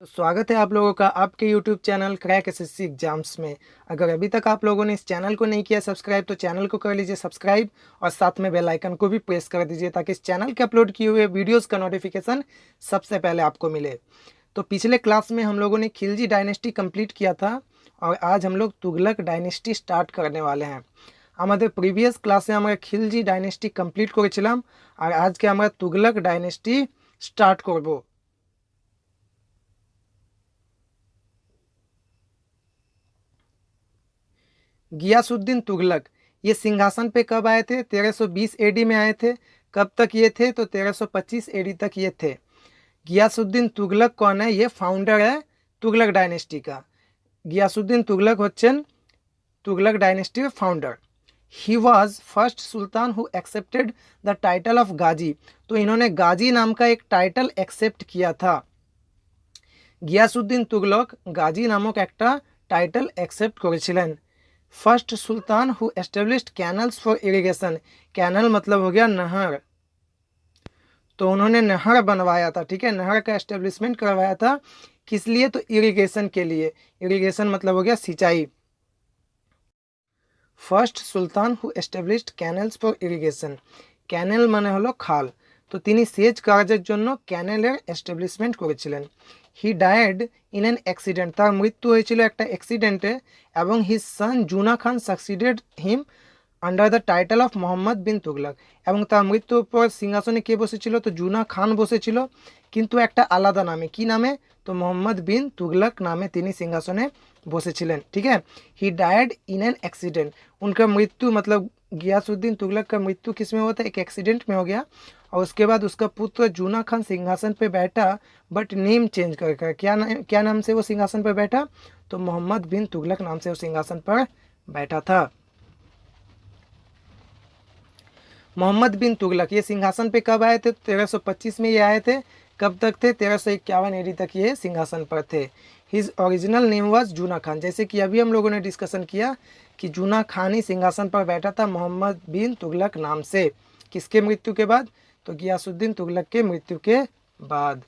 तो स्वागत है आप लोगों का आपके YouTube channel crack SSC exams में। अगर अभी तक आप लोगों ने इस चैनल को नहीं किया सब्सक्राइब तो चैनल को कर लीजिए सब्सक्राइब और साथ में बेल आइकन को भी प्रेस कर दीजिए ताकि इस चैनल के अपलोड किए हुए वीडियोस का नोटिफिकेशन सबसे पहले आपको मिले। तो पिछले क्लास में हम लोगों ने खिलजी डायनेस्टी कंप्लीट किया था और आज हम लोग तुगलक डायनेस्टी स्टार्ट करने वाले हैं। हमारे प्रीवियस क्लासे हमारे खिलजी डायनेस्टी कंप्लीट करेছিলাম और आज के हमारा तुगलक डायनेस्टी स्टार्ट करब। गियासुद्दीन तुगलक ये सिंहासन पे कब आए थे? 1320 एडी में आए थे। कब तक ये थे? तो 1325 एडी तक ये थे। गियासुद्दीन तुगलक कौन है? ये फाउंडर है तुगलक डायनेस्टी का। गियासुद्दीन तुगलक होच्छेन Tughlaq dynasty founder. He was first sultan who accepted the title of Ghazi. तो इन्होंने गाजी नाम का एक टाइटल एक्सेप्ट किया था। गियासुद्दीन तुगलक गाजी नामक एक टाइटल एक्सेप्ट करेছিলেন। First sultan who established canals for irrigation. Canal मतलब हो गया नहर, तो उन्होंने नहर बनवाया था। ठीक है, नहर का एस्टेब्लिशमेंट करवाया था। किस लिए? तो इरिगेशन के लिए। इरिगेशन मतलब हो गया सिंचाई। First sultan who established canals for irrigation. Canal মানে হলো খাল, তো তিনি সেচ কাজের জন্য ক্যানেলের এস্টাবলিশমেন্ট করেছিলেন। He died in an accident, তার মৃত্যু হয়েছিল একটা অ্যাক্সিডেন্টে। এবং his son Juna Khan succeeded him under the title of Mohammad bin Tughlaq. এবং তার মৃত্যুর পর সিংহাসনে কে বসেছিল? তো জুনা খান বসেছিল, কিন্তু একটা আলাদা নামে। কি নামে? তো মোহাম্মদ বিন তুগলक नामे তিনি সিংহাসনে বসেছিলেন। ठीक है, ही डायड इन एन एक्सीडेंट। उनका मृत्यु मतलब गियासुद्दीन तुगलक का मृत्यु किस में हुआ था? एक एक्सीडेंट में हो गया। और उसके बाद उसका पुत्र जूना खान सिंहासन पे बैठा, बट नेम चेंज कर क्या नाम से वो सिंहासन पर बैठा? तो मोहम्मद बिन तुगलक नाम से वो सिंहासन पर बैठा था। मोहम्मद बिन तुगलक ये सिंहासन पे कब आए थे? 1325 में ये आए थे। कब तक थे? 1351 एडी तक ये सिंहासन पर थे। हिज ओरिजिनल नेम वाज जूना खान। जैसे कि अभी हम लोगों ने डिस्कशन किया कि जूना खान ही सिंहासन पर बैठा था मोहम्मद बिन तुगलक नाम से। किसके मृत्यु के बाद? तो गियासुद्दीन तुगलक के मृत्यु के बाद।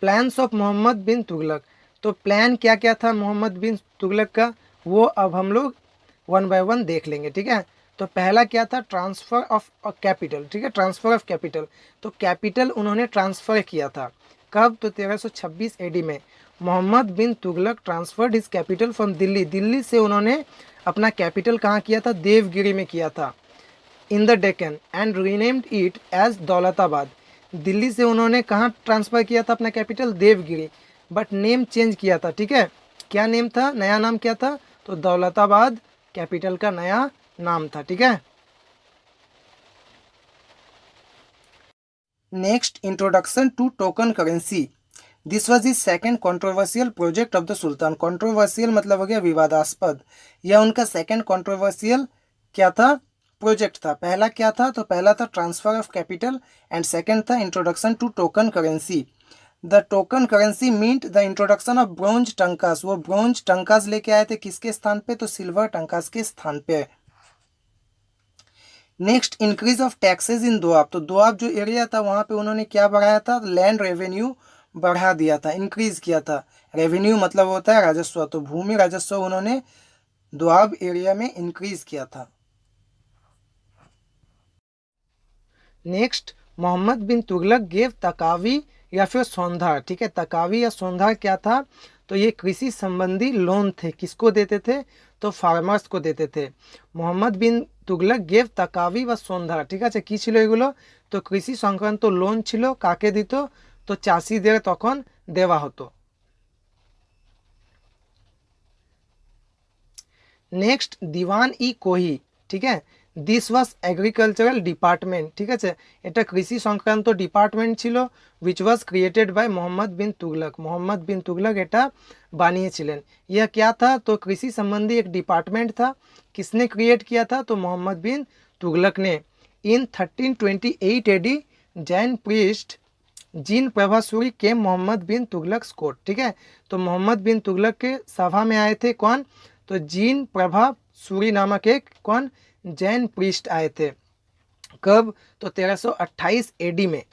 Plans of Mohammad bin Tughlaq. तो प्लान क्या क्या था मोहम्मद बिन तुगलक का, वो अब हम लोग वन बाय वन देख लेंगे। ठीक है, तो पहला क्या था? Transfer of capital. ठीक है, ट्रांसफ़र ऑफ कैपिटल। तो कैपिटल उन्होंने ट्रांसफ़र किया था। कब? तो 1326 एडी में Mohammad bin Tughlaq transferred his capital from Delhi. Delhi से उन्होंने अपना कैपिटल कहाँ किया था? देवगिरी में किया था, in the Deccan, and renamed it as Daulatabad. Delhi से उन्होंने कहाँ ट्रांसफ़र किया था अपना capital? Devagiri, but name change किया था। ठीक है, क्या नेम था? नया नाम क्या था? तो दौलताबाद कैपिटल का नया नाम था। ठीक है, next introduction to token currency. This was is second controversial project of the sultan. Controversial मतलब हो गया विवादास्पद। यह उनका सेकेंड कॉन्ट्रोवर्शियल क्या था? प्रोजेक्ट था। पहला क्या था? तो पहला था transfer of capital and second था introduction to token currency. The token currency meant the introduction of bronze tankas. वो ब्रोंज टंकास लेके आए थे किसके स्थान पे? तो सिल्वर टंकास के स्थान पे। नेक्स्ट इंक्रीज ऑफ टैक्सेस इन दोआब। तो दोआब जो एरिया था वहाँ पे उन्होंने क्या बढ़ाया था? लैंड रेवेन्यू बढ़ा दिया था, इंक्रीज किया था। रेवेन्यू मतलब होता है राजस्व, तो भूमि राजस्व उन्होंने दोआब एरिया में इंक्रीज किया था। नेक्स्ट मोहम्मद बिन तुगलक गेव तकावी या फिर सौंधार। ठीक है, तकावी या सौंधार क्या था? तो ये कृषि संबंधी लोन थे। किसको देते थे? तो फार्मार्स को देते थे। मोहम्मद बिन तुगलक गेव तकावी व সন্ধ্যার। ঠিক আছে, কি ছিল এগুলো? তো কৃষি সংক্রান্ত লোন ছিল। কাকে দিত? তো চাষিদের তখন দেওয়া হতো। নেক্সট দিওয়ান ই কোহি। ঠিক है, দিস ওয়াজ এগ্রিকালচারাল ডিপার্টমেন্ট। ঠিক আছে, এটা কৃষি সংক্রান্ত ডিপার্টমেন্ট ছিল। Which was created by Mohammad bin Tughlaq. Mohammad bin Tughlaq এটা বানিয়েছিলেন। यह क्या था? तो कृषि संबंधी एक डिपार्टमेंट था। किसने क्रिएट किया था? तो मोहम्मद बिन तुगलक ने। इन 1328 एडी जैन प्रीस्ट जीन प्रभासूरी के मोहम्मद बिन तुगलक कोर्ट। ठीक है, तो मोहम्मद बिन तुगलक के सभा में आए थे कौन? तो जीन प्रभा सूरी नामक एक कौन? जैन प्रीस्ट आए थे। कब? तो 1328 एडी में।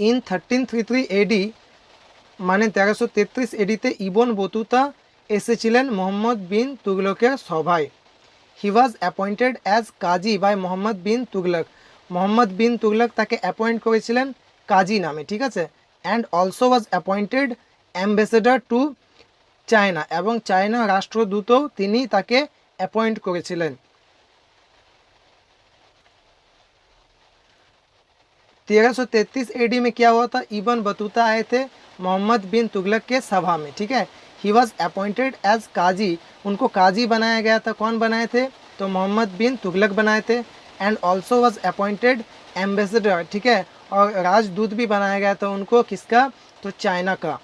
ইন 1333 এডি মানে 1333 এডিতে ইবন বতুতা এসেছিলেন মোহাম্মদ বিন তুগলকের সভায়। He was appointed as Qazi by Mohammad bin Tughlaq. Mohammad bin Tughlaq তাকে অ্যাপয়েন্ট করেছিলেন কাজী নামে, ঠিক আছে। And also was appointed ambassador to China, এবং চায়না রাষ্ট্রদূতও তিনি তাকে অ্যাপয়েন্ট করেছিলেন। 1333 एडी में क्या हुआ था, इबन बतूता आए थे मोहम्मद बिन तुगलक के सभा में, ठीक है। ही वॉज अपॉइंटेड एज काजी, उनको काजी बनाया गया था। कौन बनाए थे, तो मोहम्मद बिन तुगलक बनाए थे। And also was appointed ambassador, ठीक है, और राजदूत भी बनाया गया था उनको, किसका, तो चाइना का।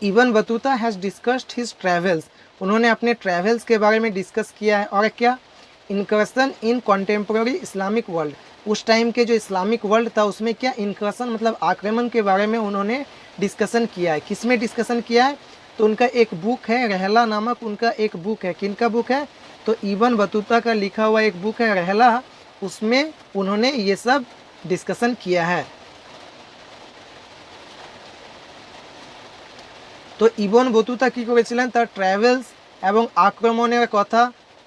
Ibn Battuta has discussed his travels, उन्होंने अपने ट्रैवल्स के बारे में डिस्कस किया है। और क्या, इनकर्सन इन कॉन्टेम्प्रेरी इस्लामिक वर्ल्ड, उस टाइम के जो इस्लामिक वर्ल्ड था उसमें क्या इनकर्सन मतलब आक्रमण के बारे में उन्होंने डिस्कशन किया है। किस में डिस्कशन किया है, तो उनका एक बुक है रहला नामक, उनका एक बुक है। किनका बुक है, तो इबन बतूता का लिखा हुआ एक बुक है रहला, उसमें उन्होंने ये सब डिस्कशन किया है। তো ইবন বতুতা কী করেছিলেন, তার ট্রাভেলস এবং আক্রমণের কথা,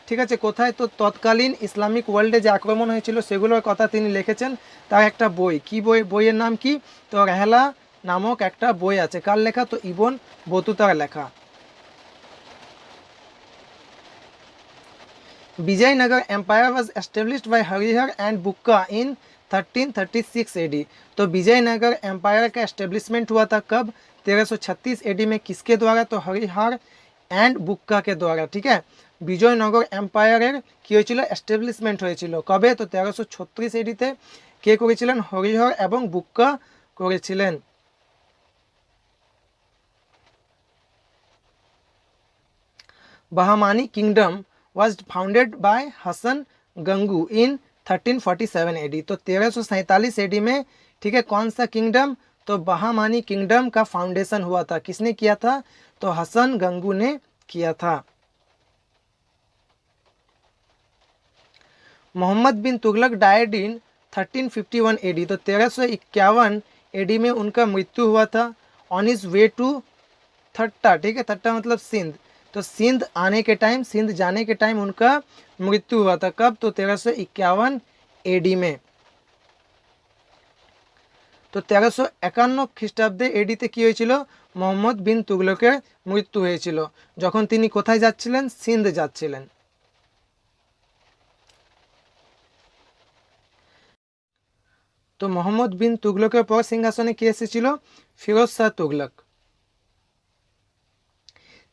ঠিক আছে, কোথায়, তো তৎকালীন ইসলামিক ওয়ার্ল্ডে যে আক্রমণ হয়েছিল সেগুলোর কথা তিনি লিখেছেন। তার একটা বই, কি বই, বইয়ের নাম কি, তো রেহলা নামক একটা বই আছে। কার লেখা, তো ইবন বতুতার লেখা। Vijayanagar empire was established by Harihara and Bukka in 1336 AD. तो विजयनगर एम्पायर का एस्टेब्लिशमेंट हुआ था कब, 1336 एडी में। किसके द्वारा, तो हरिहर एंड बुक्का के द्वारा, ठीक है। विजयनगर एम्पायरेर कि हয়েছিল एस्टेब्लिशमेंट হয়েছিল কবে, তো 1336 এডিতে। কে করেছিলেন, হরিহর এবং বুক্কা করেছিলেন। Bahmani kingdom was founded by Hasan Gangu in 1347 AD. तो 1347 एडी में, ठीक है, कौन सा किंगडम, तो बहामानी किंगडम का फाउंडेशन हुआ था। किसने किया था, तो हसन गंगू ने किया था। मोहम्मद बिन तुगलक डायड इन 1351 एडी। तो 1351 एडी में उनका मृत्यु हुआ था। ऑन इज वे टू थट्टा, ठीक है, थट्टा मतलब सिंध। तो सिंध आने के टाइम, सिंध जाने के टाइम उनका मृत्यु हुआ था। कब, तो 1351 एडी में। तो 1351 খ্রিস্টাব্দে এডিতে কী হয়েছিল, মোহাম্মদ বিন তুগলকের মৃত্যু হয়েছিল, যখন তিনি কোথায় যাচ্ছিলেন, সিন্ধ যাচ্ছিলেন। তো মোহাম্মদ বিন তুগলকের পর সিংহাসনে কে এসেছিল, ফিরোজ শাহ তুগলক।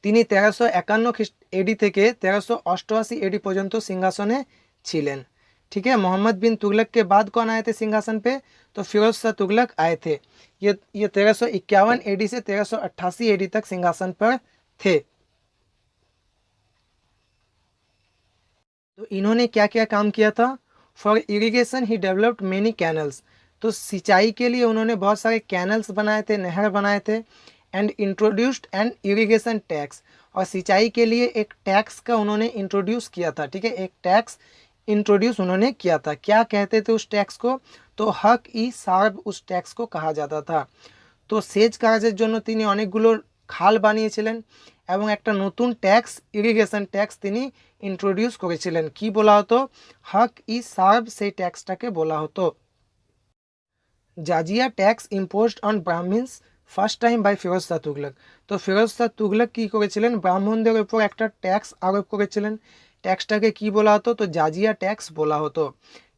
তিনি 1351 এডি থেকে 1388 एडी পর্যন্ত সিংহাসনে ছিলেন, ठीक है। मोहम्मद बिन तुगलक के बाद कौन आए थे सिंहासन पे, तो फिरोज शाह तुगलक आए थे। ये 1351 एडी से 1388 एडी तक सिंहासन पर थे। तो इन्होंने क्या क्या काम किया था, for irrigation he developed many canals. तो सिंचाई के लिए उन्होंने बहुत सारे कैनल्स बनाए थे, नहर बनाए थे। And introduced an irrigation tax, और सिंचाई के लिए एक टैक्स का उन्होंने इंट्रोड्यूस किया था, ठीक है, एक टैक्स इंट्रोड्यूस उन्होंने किया था। क्या कहते थे उस टैक्स को, तो हक इ सार्ब उस टैक्स को कहा जाता था। तो সেচ কাজের জন্য তিনি অনেকগুলো খাল বানিয়েছিলেন এবং একটা নতুন ট্যাক্স, ইরিগেশন ট্যাক্স তিনি ইন্ট্রোডিউস করেছিলেন। কি বলা হতো, হক ই সার্ব, সেই ট্যাক্সটাকে বলা হতো। Jizya tax imposed on Brahmins first time by Firoz Shah Tughlaq. তো ফিরোজ শাহ তুগলক কী করেছিলেন, ব্রাহ্মণদের উপর একটা ট্যাক্স আরোপ করেছিলেন। टैक्सटाके की बोला होता, तो जाजिया टैक्स बोला होता,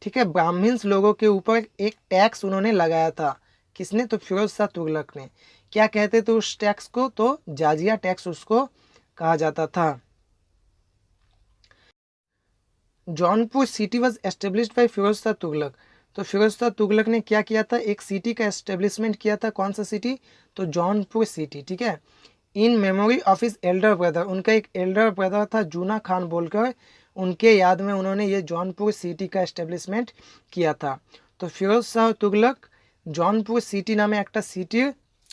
ठीक है। ब्राह्मण्स लोगों के ऊपर एक टैक्स उन्होंने लगाया था। किसने, तो फिरोज शाह तुगलक ने। क्या कहते थे उस टैक्स को, तो जाजिया टैक्स उसको कहा जाता था। Jaunpur city was established by Firoz Shah Tughlaq. तो फिरोज शाह तुगलक ने क्या किया था, एक सिटी का एस्टेब्लिशमेंट किया था। कौन सा सिटी, तो जौनपुर सिटी, ठीक है। In memory of his Elder brother, उनका एक एल्डर ब्रदर था जूना खान बोलकर, उनके याद में उन्होंने ये जौनपुर सिटी का एस्टेब्लिशमेंट किया था। तो फिरोज शाह तुगलक जौनपुर सिटी नामे একটা সিটির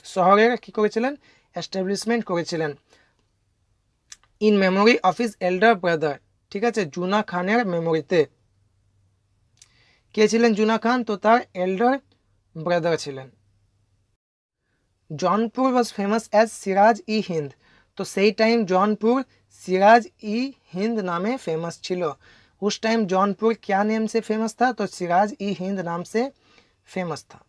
শহরের কী করেছিলেন, এস্টাবলিশমেন্ট করেছিলেন। In memory of his elder brother, ঠিক আছে, জুনা খানের মেমোরিতে। কে ছিলেন জুনা খান? তো তার এল্ডার ব্রাদার ছিলেন। Jaunpur was famous as Siraj i Hind. तो सही टाइम जौनपुर सिराज इ हिंद नामे फेमस छिलो। उस टाइम जौनपुर क्या नेम से फेमस था? तो सिराज इ हिंद नाम से फेमस था।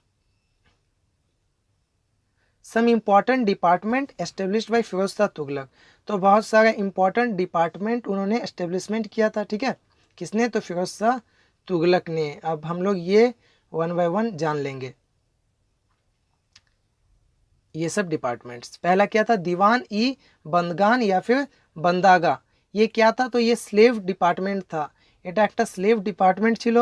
Some important department established by Firoz Shah Tughlaq. तो बहुत सारे इम्पॉर्टेंट डिपार्टमेंट उन्होंने एस्टेब्लिशमेंट किया था। ठीक है, किसने? तो फिरोज शाह तुगलक ने। अब हम लोग ये वन बाय वन जान लेंगे ये सब डिपार्टमेंट्स। पहला क्या था? दीवान ई बंदगान या फिर बंदागा। ये क्या था? तो ये स्लेव डिपार्टमेंट था। এটা একটা স্লেভ ডিপার্টমেন্ট ছিল।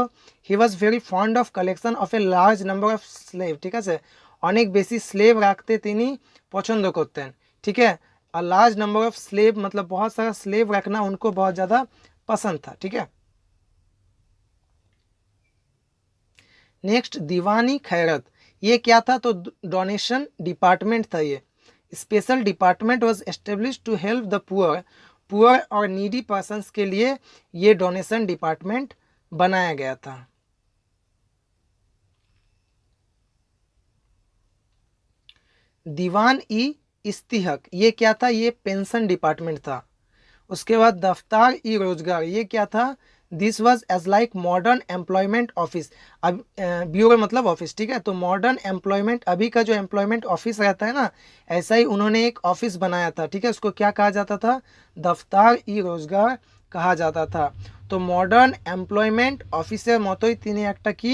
He was very fond of collection of a large number of slave. ঠিক আছে, অনেক বেশি স্লেভ রাখতে তিনি পছন্দ করতেন। ठीक है, और लार्ज नंबर ऑफ स्लेव मतलब बहुत सारा स्लेव रखना उनको बहुत ज़्यादा पसंद था। ठीक है, नेक्स्ट दीवानी खैरत। ये क्या था? तो डोनेशन डिपार्टमेंट था। ये special department was establish to help the poor. Poor और नीडी पर्सन्स के लिए ये डोनेशन डिपार्टमेंट बनाया गया था। दीवान ई इस्तिहक। ये क्या था? ये पेंशन डिपार्टमेंट था। उसके बाद दफ्तार ई रोजगार। ये क्या था? This was as like modern employment office. अब ब्यूरो मतलब ऑफिस। ठीक है, तो मॉडर्न एम्प्लॉयमेंट, अभी का जो एम्प्लॉयमेंट ऑफिस रहता है ना, ऐसा ही उन्होंने एक ऑफिस बनाया था। ठीक है, उसको क्या कहा जाता था? दफ्तार ई रोजगार कहा जाता था। तो मॉडर्न एम्प्लॉयमेंट ऑफिसের মতোই তিনি একটা কি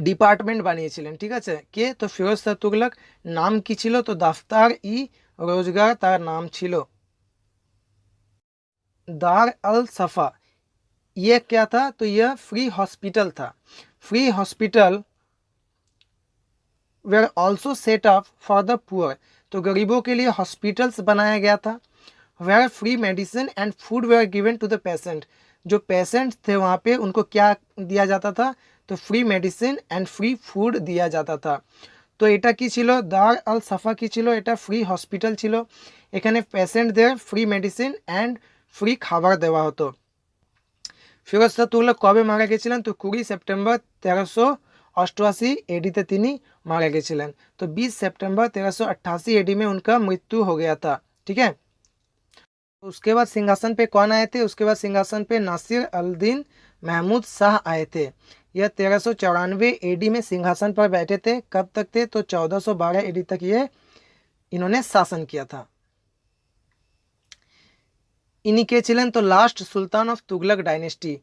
ডিপার্টমেন্ট বানিয়েছিলেন। ঠিক আছে, কে? তো ফিরোজ শাহ তুগলক। নাম কি ছিল? তো দফতার ই রোজগার তার নাম ছিল। दार अल सफ़ा। ये क्या था? तो यह फ्री हॉस्पिटल था। Free hospital were also set up for the poor. तो गरीबों के लिए हॉस्पिटल्स बनाया गया था। Where free medicine and food were given to the patient. जो पेशेंट्स थे वहाँ पे उनको क्या दिया जाता था? तो free medicine and free food दिया जाता था। तो এটা কি ছিল? দার আল সাফা কি ছিল? এটা ফ্রি হসপিটাল ছিল। এখানে পেশেন্টদের ফ্রি মেডিসিন অ্যান্ড ফ্রি খাবার দেওয়া হতো। ফিরোজ শাহ তুগলক কবে মারা গেছিলেন? তো 20 সেপ্টেম্বর 1388 एडी ते তিনি मारा গেছিলেন। तो 20 सितंबर 1388 एडी में उनका मृत्यु हो गया था। ठीक है, उसके बाद सिंहासन पे कौन आए थे? उसके बाद सिंहासन पे नासिर अल-दीन महमूद शाह आए थे। यह 1394 एडी में सिंहासन पर बैठे थे। कब तक थे? तो 1412 एडी तक ये इन्होंने शासन किया था। इन्हीं के चिलन तो last sultan of Tughlaq dynasty.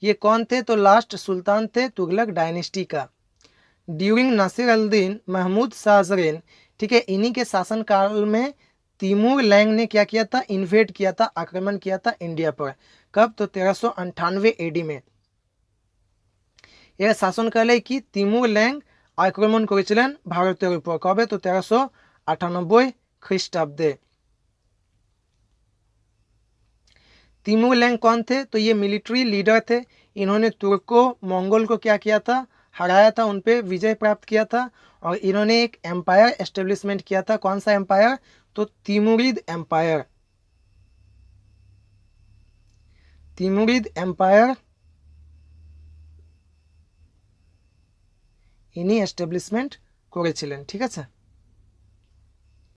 ये कौन थे? तो लास्ट सुल्तान थे तुगलक डायनेस्टी का। ड्यूरिंग नासिर अल-दीन महमूद शाहजरीन। ठीक है, इन्हीं के शासनकाल में तिमूर लैंग ने क्या किया था? इन्वेड किया था, आक्रमण किया था इंडिया पर। कब? तो 1398 एडी में। এর শাসনকালে কি তিমুর ল্যাং আক্রমণ করেছিলেন ভারতের উপর। কবে? তো 1398 খ্রিস্টাব্দে। तिमूर लैंग कौन थे? तो ये मिलिट्री लीडर थे। इन्होंने तुर्को मंगोल को क्या किया था? हराया था, उन पे विजय प्राप्त किया था और इन्होंने एक एम्पायर एस्टेब्लिशमेंट किया था। कौन सा एम्पायर? तो तिमुरिद एम्पायर। तिमुरिद एम्पायर इन्हीं एस्टेब्लिशमेंट করেছিলেন। ঠিক আছে।